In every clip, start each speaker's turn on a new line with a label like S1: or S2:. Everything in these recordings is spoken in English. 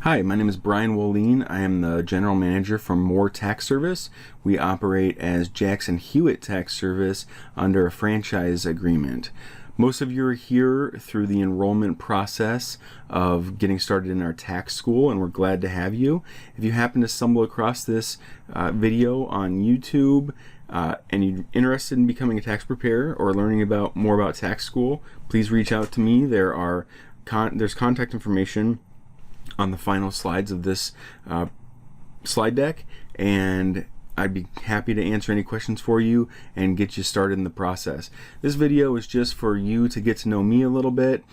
S1: Hi, my name is Brian Woline. I am the General Manager for Moore Tax Service. We operate as Jackson Hewitt Tax Service under a franchise agreement. Most of you are here through the enrollment process of getting started in our tax school, and we're glad to have you. If you happen to stumble across this video on YouTube and you're interested in becoming a tax preparer or learning more about tax school, please reach out to me. There's contact information on the final slides of this slide deck, and I'd be happy to answer any questions for you and get you started in the process. This video is just for you to get to know me a little bit,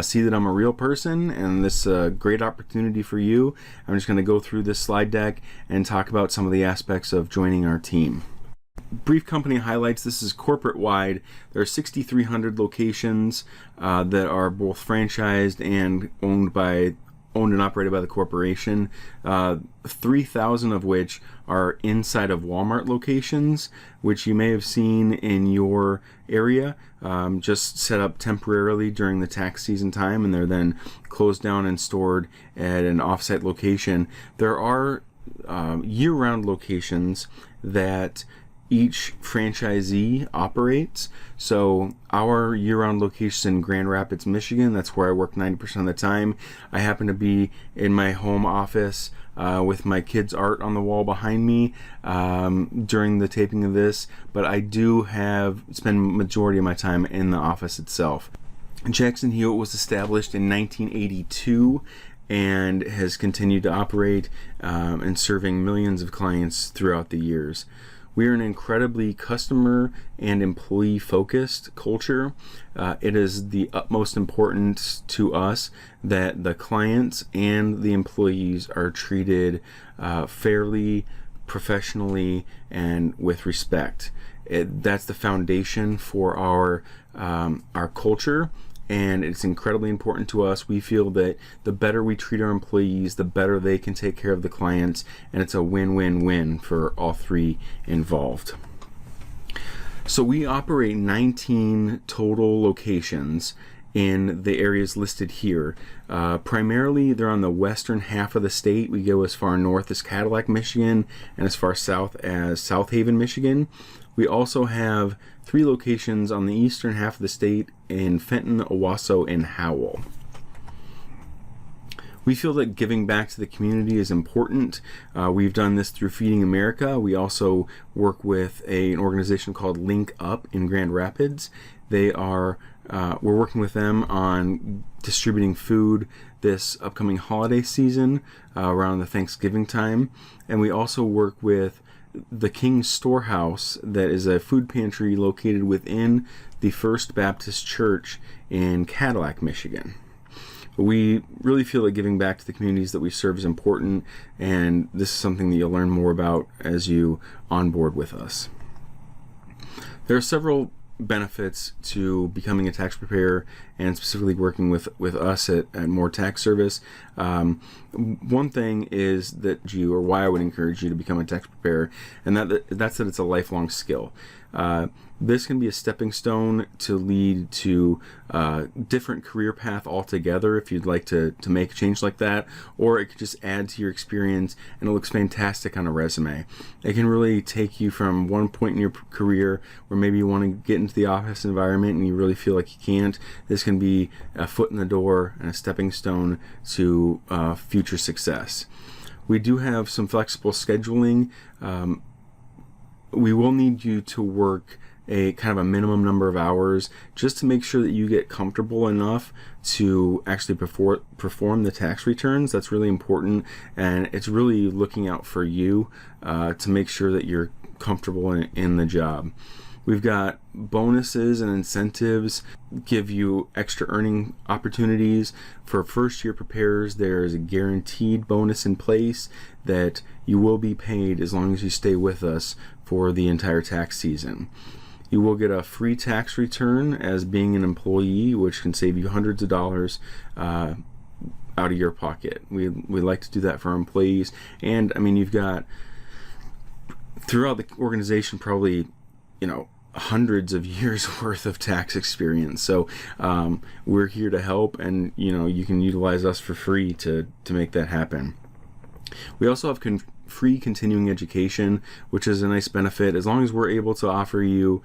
S1: see that I'm a real person, and this is a great opportunity for you. I'm just going to go through this slide deck and talk about some of the aspects of joining our team. Brief company highlights. This is corporate wide. There are 6,300 locations that are both franchised and owned and operated by the corporation, 3,000 of which are inside of Walmart locations, which you may have seen in your area, just set up temporarily during the tax season time, and they're then closed down and stored at an offsite location. There are year-round locations that each franchisee operates. So our year-round location in Grand Rapids, Michigan, that's where I work 90% of the time. I happen to be in my home office with my kids' art on the wall behind me during the taping of this, but I do spend majority of my time in the office itself. Jackson Hewitt was established in 1982 and has continued to operate and serving millions of clients throughout the years. We are an incredibly customer and employee focused culture. It is the utmost importance to us that the clients and the employees are treated fairly, professionally, and with respect. That's the foundation for our culture, and it's incredibly important to us. We feel that the better we treat our employees, the better they can take care of the clients, and it's a win-win-win for all three involved. So we operate 19 total locations in the areas listed here. Primarily, they're on the western half of the state. We go as far north as Cadillac, Michigan, and as far south as South Haven, Michigan. We also have 3 locations on the eastern half of the state in Fenton, Owasso, and Howell. We feel that giving back to the community is important. We've done this through Feeding America. We also work with an organization called Link Up in Grand Rapids. We're working with them on distributing food this upcoming holiday season around the Thanksgiving time. And we also work with the King's Storehouse, that is a food pantry located within the First Baptist Church in Cadillac, Michigan. We really feel that giving back to the communities that we serve is important, and this is something that you'll learn more about as you onboard with us. There are several benefits to becoming a tax preparer and specifically working with us at Moore Tax Service. One thing is why I would encourage you to become a tax preparer, and that's that it's a lifelong skill. This can be a stepping stone to lead to a different career path altogether if you'd like to make a change like that, or it could just add to your experience and it looks fantastic on a resume. It can really take you from one point in your career where maybe you want to get into the office environment and you really feel like you can't. This can be a foot in the door and a stepping stone to future success. We do have some flexible scheduling. We will need you to work a kind of a minimum number of hours just to make sure that you get comfortable enough to actually perform the tax returns. That's really important, and it's really looking out for you to make sure that you're comfortable in the job. We've got bonuses and incentives, give you extra earning opportunities. For first year preparers, there's a guaranteed bonus in place that you will be paid as long as you stay with us for the entire tax season. You will get a free tax return as being an employee, which can save you hundreds of dollars out of your pocket. We like to do that for our employees. And I mean, you've got throughout the organization probably hundreds of years worth of tax experience. So we're here to help, and you can utilize us for free to make that happen. We also have free continuing education, which is a nice benefit. As long as we're able to offer you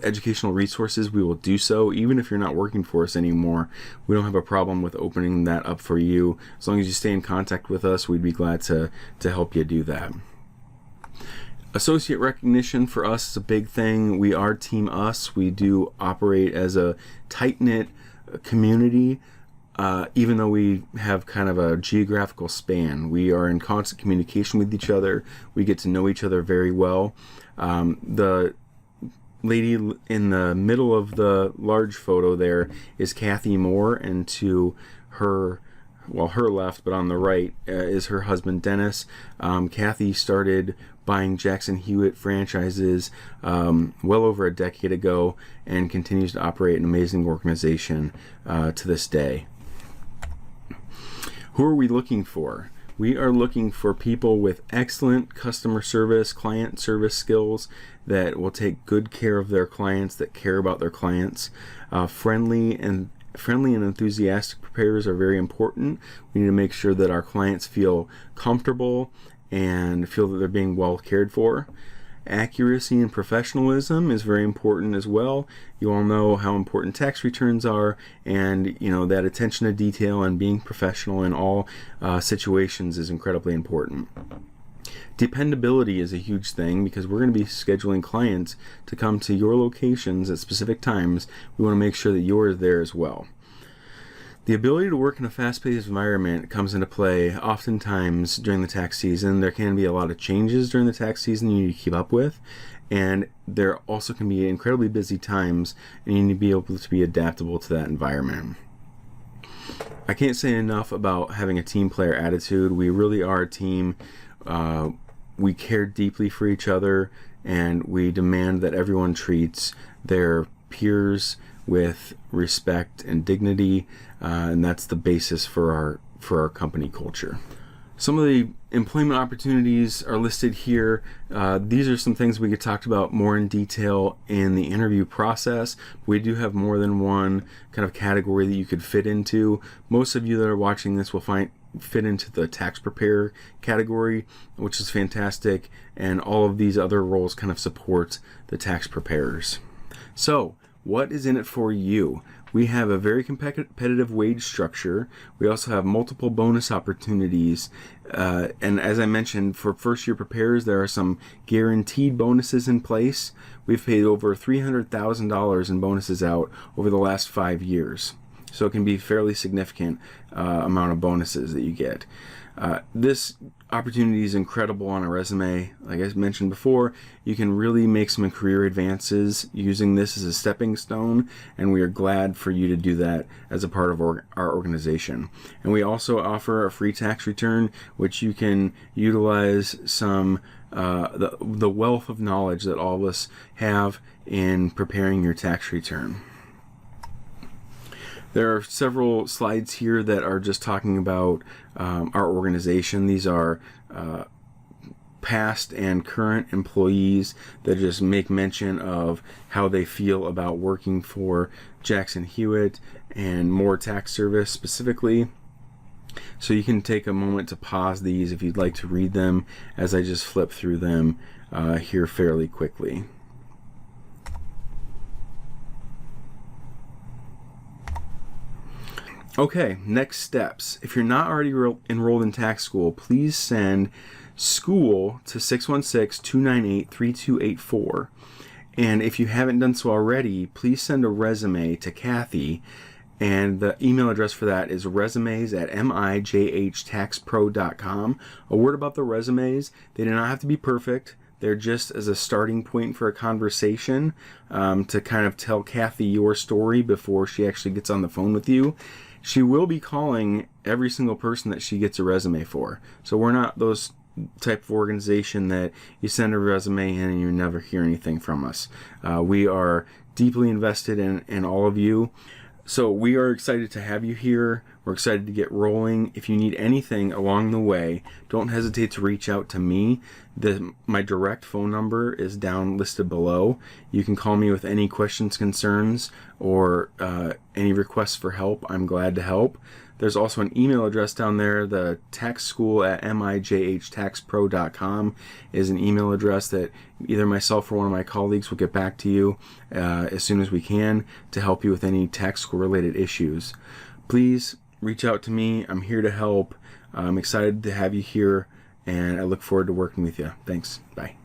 S1: educational resources, we will do so. Even if you're not working for us anymore, we don't have a problem with opening that up for you. As long as you stay in contact with us, we'd be glad to help you do that. Associate recognition for us is a big thing. We are Team Us. We do operate as a tight-knit community. Even though we have kind of a geographical span, we are in constant communication with each other. We get to know each other very well. The lady in the middle of the large photo there is Kathy Moore, and to her left, but on the right, is her husband Dennis. Kathy started buying Jackson Hewitt franchises well over a decade ago and continues to operate an amazing organization to this day. Who are we looking for? We are looking for people with excellent customer service, client service skills that will take good care of their clients, that care about their clients. Friendly and enthusiastic preparers are very important. We need to make sure that our clients feel comfortable and feel that they're being well cared for. Accuracy and professionalism is very important as well. You all know how important tax returns are, and that attention to detail and being professional in all situations is incredibly important. Dependability is a huge thing, because we're going to be scheduling clients to come to your locations at specific times. We want to make sure that you're there as well. The ability to work in a fast-paced environment comes into play oftentimes during the tax season. There can be a lot of changes during the tax season you need to keep up with, and there also can be incredibly busy times, and you need to be able to be adaptable to that environment. I can't say enough about having a team player attitude. We really are a team. We care deeply for each other, and we demand that everyone treats their peers with respect and dignity, and that's the basis for our company culture. Some of the employment opportunities are listed here. These are some things we could talk about more in detail in the interview process. We do have more than one kind of category that you could fit into. Most of you that are watching this will fit into the tax preparer category, which is fantastic, and all of these other roles kind of support the tax preparers. So, what is in it for you? We have a very competitive wage structure. We also have multiple bonus opportunities. And as I mentioned, for first-year preparers, there are some guaranteed bonuses in place. We've paid over $300,000 in bonuses out over the last 5 years. So it can be a fairly significant amount of bonuses that you get. This opportunity is incredible on a resume. Like I mentioned before, you can really make some career advances using this as a stepping stone, and we are glad for you to do that as a part of our organization. And we also offer a free tax return, which you can utilize some the wealth of knowledge that all of us have in preparing your tax return. There are several slides here that are just talking about our organization. These are past and current employees that just make mention of how they feel about working for Jackson Hewitt and Moore Tax Service specifically. So you can take a moment to pause these if you'd like to read them, as I just flip through them here fairly quickly. Okay, next steps. If you're not already enrolled in tax school, please send school to 616-298-3284. And if you haven't done so already, please send a resume to Kathy. And the email address for that is resumes@mijhtaxpro.com. A word about the resumes: they do not have to be perfect. They're just as a starting point for a conversation to kind of tell Kathy your story before she actually gets on the phone with you. She will be calling every single person that she gets a resume for. So we're not those type of organization that you send a resume in and you never hear anything from us. We are deeply invested in all of you. So we are excited to have you here. We're excited to get rolling. If you need anything along the way, don't hesitate to reach out to me. My direct phone number is down listed below. You can call me with any questions, concerns, or any requests for help. I'm glad to help. There's also an email address down there. The tax school at mijhtaxpro.com is an email address that either myself or one of my colleagues will get back to you as soon as we can to help you with any tax school related issues. Please reach out to me. I'm here to help. I'm excited to have you here, and I look forward to working with you. Thanks. Bye.